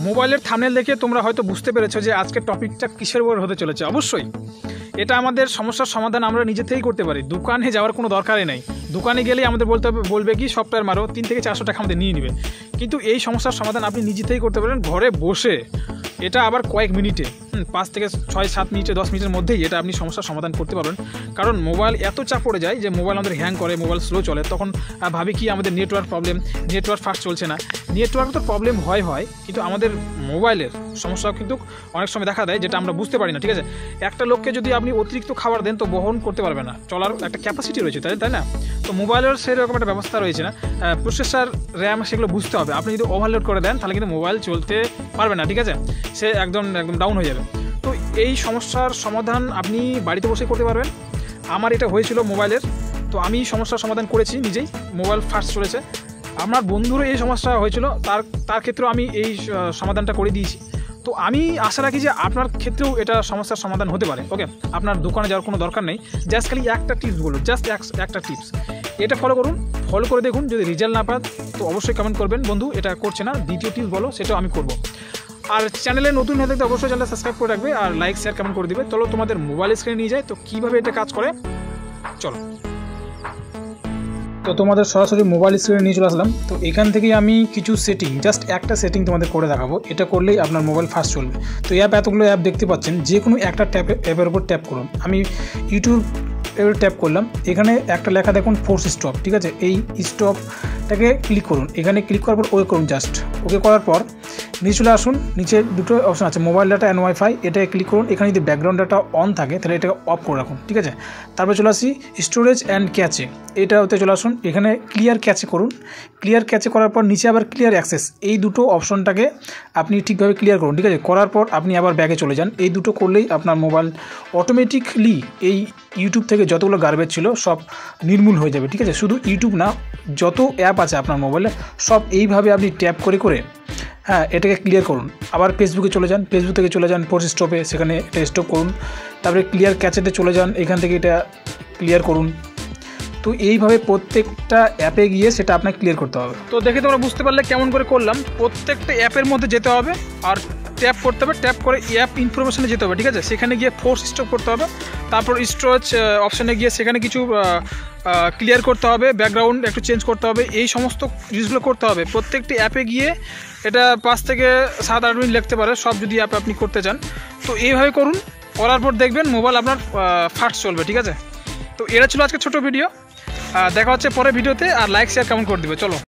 মোবাইলের থাম্বনেল দেখে তোমরা হয়তো বুঝতে পেরেছো যে আজকের টপিকটা কিসের উপর হতে চলেছে। অবশ্যই এটা আমাদের সমস্যার সমাধান আমরা নিজে থেকেই করতে পারি, দোকানে যাওয়ার কোনো দরকারই নেই। দোকানে গেলেই আমাদের বলবে কি সফটওয়্যার মারো, 3 থেকে 400 টাকা আমাদের নিয়ে নেবে। কিন্তু এই সমস্যার সমাধান আপনি নিজে থেকেই করতে পারেন ঘরে বসে, এটা আবার কয়েক মিনিটে, 5 থেকে 6-7 মিনিটে 10 মিনিটের মধ্যেই এটা আপনি সমস্যার সমাধান করতে পারবেন। কারণ মোবাইল এত চাপ পড়ে যায় যে মোবাইল আমাদের হ্যাং করে, মোবাইল স্লো চলে, তখন ভাবি কি আমাদের নেটওয়ার্ক প্রবলেম, নেটওয়ার্ক ফাস্ট চলছে না। নেটওয়ার্ক তো প্রবলেম হয় কিন্তু আমাদের মোবাইলের সমস্যা কিন্তু অনেক সময় দেখা দেয় যেটা আমরা বুঝতে পারি না। ঠিক আছে, একটা লোককে যদি আপনি অতিরিক্ত খাবার দেন তো বহন করতে পারবে না, চলার একটা ক্যাপাসিটি রয়েছে, তাই না? তো মোবাইলের সেরকম একটা ব্যবস্থা রয়েছে না, প্রসেসর, র্যাম, সেগুলো বুঝতে হবে। আপনি যদি ওভারলোড করে দেন তাহলে কিন্তু মোবাইল চলতে পারবে না, ঠিক আছে, সে একদম ডাউন হয়ে যাবে। তো এই সমস্যার সমাধান আপনি বাড়িতে বসে করতে পারবেন। আমার এটা হয়েছিল মোবাইলের, তো আমি সমস্যার সমাধান করেছি নিজেই, মোবাইল ফাস্ট চলেছে। আমার বন্ধুরও এই সমস্যা হয়েছিল, তার ক্ষেত্রেও আমি এই সমাধানটা করে দিয়েছি। তো আমি আশা রাখি যে আপনার ক্ষেত্রেও এটা সমস্যার সমাধান হতে পারে। ওকে, আপনার দোকানে যাওয়ার কোনো দরকার নেই, জাস্ট খালি একটা টিপস বলুন, জাস্ট একটা টিপস, এটা ফলো করুন, ফলো করে দেখুন। যদি রেজাল্ট না পান তো অবশ্যই কমেন্ট করবেন, বন্ধু এটা করছে না, দ্বিতীয় টিপস বলো, সেটাও আমি করব। আর চ্যানেলে নতুন হয়ে থাকলে অবশ্যই চ্যানেলটা সাবস্ক্রাইব করে রাখবে আর লাইক শেয়ার কমেন্ট করে দিবে। চলো তোমাদের মোবাইল স্ক্রিনে নিয়ে যায়, তো কীভাবে এটা কাজ করে চলো। তো তোমাদের সরাসরি মোবাইল স্ক্রিনে নিয়ে চলে আসলাম। তো এখান থেকেই আমি কিছু সেটিং, জাস্ট একটা সেটিং তোমাদের করে দেখাবো, এটা করলেই আপনার মোবাইল ফাস্ট চলবে। তো এতগুলো অ্যাপ দেখতে পাচ্ছেন, যে কোনো একটা অ্যাপের উপর ট্যাপ করুন। আমি ইউটিউব ট্যাপ করলাম, এখানে একটা লেখা দেখুন ফোর্স স্টপ, ঠিক আছে, এই স্টপটাকে ক্লিক করুন। এখানে ক্লিক করার পর ওকে করুন, জাস্ট ওকে করার পর নিচে চলে আসুন। নিচে দুটো অপশন আছে, মোবাইল ডাটা অ্যান্ড ওয়াইফাই, এটাকে ক্লিক করুন। এখানে যদি ব্যাকগ্রাউন্ড ডাটা অন থাকে তাহলে এটাকে অফ করে রাখুন, ঠিক আছে। তারপরে চলে আসি স্টোরেজ অ্যান্ড ক্যাচে, এটাতে চলে আসুন। এখানে ক্লিয়ার ক্যাচে করুন। ক্লিয়ার ক্যাচে করার পর নিচে আবার ক্লিয়ার অ্যাক্সেস, এই দুটো অপশনটাকে আপনি ঠিকভাবে ক্লিয়ার করুন, ঠিক আছে। করার পর আপনি আবার ব্যাগে চলে যান। এই দুটো করলেই আপনার মোবাইল অটোমেটিকলি এই ইউটিউব থেকে যতগুলো গার্বেজ ছিল সব নির্মূল হয়ে যাবে, ঠিক আছে। শুধু ইউটিউব না, যত অ্যাপ আছে আপনার মোবাইলে সব এইভাবে আপনি ট্যাপ করে এটাকে ক্লিয়ার করুন। আবার ফেসবুকে চলে যান, ফেসবুক থেকে চলে যান ফোর্স স্টপে, সেখানে এটা স্টপ করুন। তারপরে ক্লিয়ার ক্যাচেতে চলে যান, এখান থেকে এটা ক্লিয়ার করুন। তো এইভাবে প্রত্যেকটা অ্যাপে গিয়ে সেটা আপনাকে ক্লিয়ার করতে হবে। তো দেখে তোমরা বুঝতে পারলে কেমন করে করলাম। প্রত্যেকটা অ্যাপের মধ্যে যেতে হবে আর ট্যাপ করতে হবে, ট্যাপ করে অ্যাপ ইনফরমেশনে যেতে হবে, ঠিক আছে। সেখানে গিয়ে ফোর্স স্টপ করতে হবে, তারপর স্টোরেজ অপশানে গিয়ে সেখানে কিছু ক্লিয়ার করতে হবে, ব্যাকগ্রাউন্ড একটু চেঞ্জ করতে হবে, এই সমস্ত জিনিসগুলো করতে হবে। প্রত্যেকটি অ্যাপে গিয়ে এটা 5 থেকে 7-8 মিনিট লাগতে পারে সব, যদি অ্যাপ আপনি করতে চান। তো এইভাবে করুন, করার পর দেখবেন মোবাইল আপনার ফাস্ট চলবে, ঠিক আছে। তো এটা ছিল আজকে ছোটো ভিডিও, দেখা হচ্ছে পরের ভিডিওতে। আর লাইক শেয়ার কমেন্ট করে দিবে, চলো।